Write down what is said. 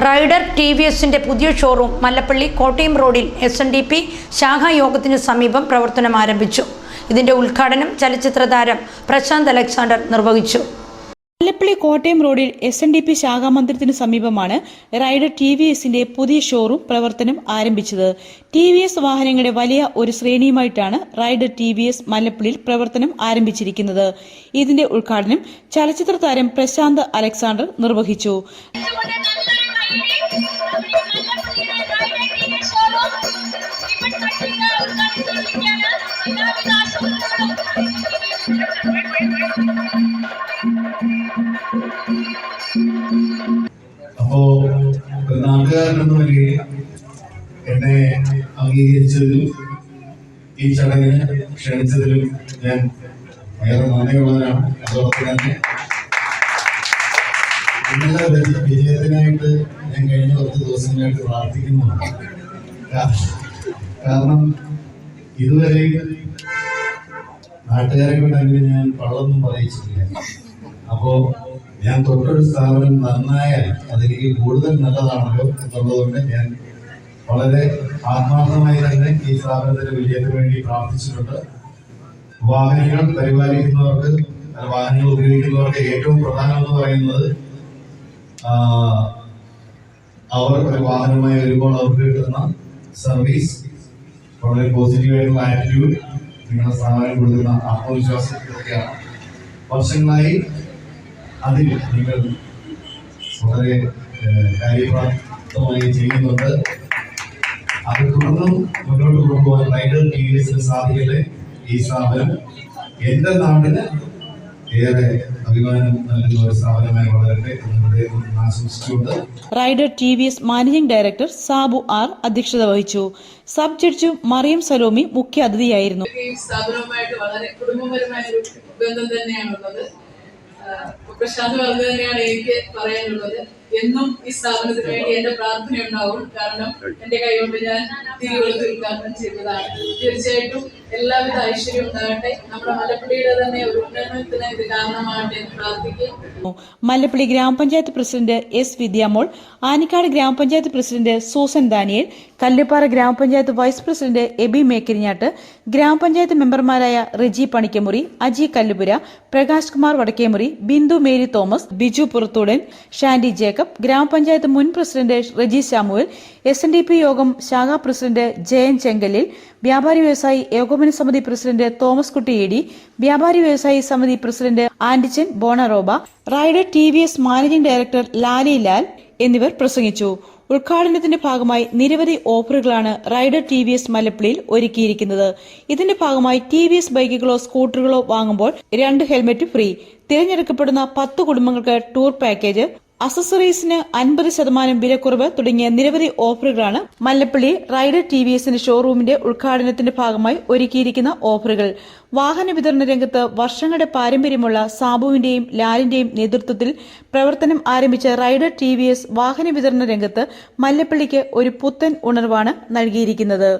Rider ടി.വി.എസിന്റെ പുതിയ showroom Mallappally Kottayam റോഡിൽ SNDP ശാഖായോഗത്തിന് സമീപം പ്രവർത്തനം ആരംഭിച്ചു. ഇതിന്റെ ഉദ്ഘാടനം ചലച്ചിത്ര താരം പ്രശാന്ത് അലക്സാണ്ടർ നിർവഹിച്ചു. മല്ലപ്പള്ളി കോട്ടയം റോഡിൽ SNDP ശാഖാമന്ദിരത്തിന് സമീപമാണ് റൈഡർ ടി.വി.എസിന്റെ പുതിയ ഷോറൂം പ്രവർത്തനം ആരംഭിച്ചത്. ടി.വി.എസ് വാഹനങ്ങളുടെ വലിയ ഒരു ശ്രേണിയുമായിട്ടാണ് റൈഡർ ടി.വി.എസ് മല്ലപ്പള്ളിയിൽ പ്രവർത്തനം ആരംഭിച്ചിരിക്കുന്നത്. ഇതിന്റെ ഉദ്ഘാടനം ചലച്ചിത്ര താരം പ്രശാന്ത് അലക്സാണ്ടർ നിർവഹിച്ചു. അപ്പോ നാട്ടുകാരനെന്ന നിലയിൽ എന്നെ അംഗീകരിച്ചതിലും ഈ ചടങ്ങിന് ക്ഷണിച്ചതിലും ഞാൻ ഏറെ നന്ദിയുള്ളവരാണ്. അതോടൊപ്പം തന്നെ നിങ്ങളുടെ വിജയത്തിനായിട്ട് ഞാൻ കഴിഞ്ഞ കുറച്ച് ദിവസങ്ങളായിട്ട് പ്രാർത്ഥിക്കുന്നുണ്ട്. കാരണം ഇതുവരെ നാട്ടുകാരെ കൊണ്ടെങ്കിലും ഞാൻ പള്ളൊന്നും പറയിച്ചിട്ടില്ല. അപ്പോ ഞാൻ തൊട്ടൊരു സ്ഥാപനം നന്നായാൽ അതെനിക്ക് കൂടുതൽ നല്ലതാണല്ലോ എന്നുള്ളതുകൊണ്ട് ഞാൻ വളരെ ആത്മാർത്ഥമായി തന്നെ ഈ സ്ഥാപനത്തിന്റെ വിജയത്തിന് വേണ്ടി പ്രാർത്ഥിച്ചിട്ടുണ്ട്. വാഹനങ്ങൾ പരിപാലിക്കുന്നവർക്ക്, വാഹനങ്ങൾ ഉപയോഗിക്കുന്നവർക്ക് ഏറ്റവും പ്രധാനം എന്ന് പറയുന്നത് അവർ ഒരു വാഹനമായി വരുമ്പോൾ അവർക്ക് കിട്ടുന്ന സർവീസ്, വളരെ പോസിറ്റീവായിട്ടുള്ള ആറ്റിറ്റ്യൂഡ്, നിങ്ങളുടെ സ്ഥാപനം കൊടുക്കുന്ന ആത്മവിശ്വാസം, ഇതൊക്കെയാണ്. വർഷങ്ങളായി അതിൽ നിങ്ങൾ വളരെ കാര്യപ്രാപ്തമായി ചെയ്യുന്നുണ്ട്. അത് തുടർന്നും മുന്നോട്ട് കൊണ്ടുപോകാൻ റൈഡർ ടി.വി.എസിന് സാധിക്കട്ടെ. ഈ സ്ഥാപനം എന്റെ നാടിന് ഏറെ അഭിമാനം നൽകുന്ന ഒരു സ്ഥാപനമായി വളരട്ടെ എന്ന് ആശംസിച്ചുകൊണ്ട് Rider TVS managing director Sabu R അധ്യക്ഷത വഹിച്ചു. സബ് ജഡ്ജ് മറിയം സലോമി മുഖ്യ അതിഥിയായിരുന്നു. ഈ സ്ഥാപനവുമായിട്ട് വളരെ കുടുംബപരമായ ഒരു ബന്ധം തന്നെയാണുള്ളത്. പ്രശാന്ത് പറഞ്ഞു തന്നെയാണ് എനിക്ക് പറയാനുള്ളത്. എന്നും ഈ സ്ഥാപനത്തിന് വേണ്ടി എന്റെ പ്രാർത്ഥന ഉണ്ടാവും. കാരണം എന്റെ കൈകൊണ്ട് ഞാൻ തിരികൊളുത്തി ഉദ്ഘാടനം ചെയ്തതാണ്. തീർച്ചയായിട്ടും എല്ലാവിധ ഐശ്വര്യം ഉണ്ടാകട്ടെ. നമ്മുടെ മലപ്പള്ളിയുടെ തന്നെ ഒരു ഉന്നമനത്തിന് ഇത് കാരണമാകട്ടെ എന്ന് പ്രാർത്ഥിക്കും. മല്ലപ്പള്ളി ഗ്രാമപഞ്ചായത്ത് പ്രസിഡന്റ് S. വിദ്യാമോൾ, ആനിക്കാട് ഗ്രാമപഞ്ചായത്ത് പ്രസിഡന്റ് സൂസൻ ദാനിയേൽ, കല്ലുപ്പാറ ഗ്രാമപഞ്ചായത്ത് വൈസ് പ്രസിഡന്റ് എബി മേക്കരിഞ്ഞാട്ട്, ഗ്രാമപഞ്ചായത്ത് മെമ്പർമാരായ Reji Panikkamuri, Aji Kallupura, Prakash Kumar Vadakkemuri, Bindu Mary Thomas, Biju Purathoodan, Shandy Jacob, ഗ്രാമപഞ്ചായത്ത് മുൻ പ്രസിഡന്റ് റെജി സാമുവൽ, SNDP യോഗം ശാഖാ പ്രസിഡന്റ് ജയൻ ചെങ്കലിൽ, വ്യാപാരി വ്യവസായി ഏകോപന സമിതി പ്രസിഡന്റ് തോമസ് കുട്ടിയേടി, വ്യാപാരി വ്യവസായി സമിതി president Andichan Bonaroba, Rider TVS managing director Lali Lal എന്നിവർ പ്രസംഗിച്ചു. ഉദ്ഘാടനത്തിന്റെ ഭാഗമായി നിരവധി ഓഫറുകളാണ് റൈഡർ ടി.വി.എസ് മല്ലപ്പള്ളിയിൽ ഒരുക്കിയിരിക്കുന്നത്. ഇതിന്റെ ഭാഗമായി ടി.വി.എസ് ബൈക്കുകളോ സ്കൂട്ടറുകളോ വാങ്ങുമ്പോൾ 2 ഹെൽമറ്റ് ഫ്രീ, തിരഞ്ഞെടുക്കപ്പെടുന്ന 10 കുടുംബങ്ങൾക്ക് ടൂർ പാക്കേജ്, അക്സസറീസിന് 50% വിലക്കുറവ് തുടങ്ങിയ നിരവധി ഓഫറുകളാണ് മല്ലപ്പള്ളി റൈഡർ ടി.വി.എസിന്റെ ഷോറൂമിന്റെ ഉദ്ഘാടനത്തിന്റെ ഭാഗമായി ഒരുക്കിയിരിക്കുന്ന ഓഫറുകൾ. വാഹന വിതരണ രംഗത്ത് വർഷങ്ങളുടെ പാരമ്പര്യമുള്ള സാബുവിന്റെയും ലാലിന്റെയും നേതൃത്വത്തിൽ പ്രവർത്തനം ആരംഭിച്ച റൈഡർ ടി.വി.എസ് വാഹന വിതരണ രംഗത്ത് മല്ലപ്പള്ളിക്ക് ഒരു പുത്തൻ ഉണർവാണ് നൽകിയിരിക്കുന്നത്.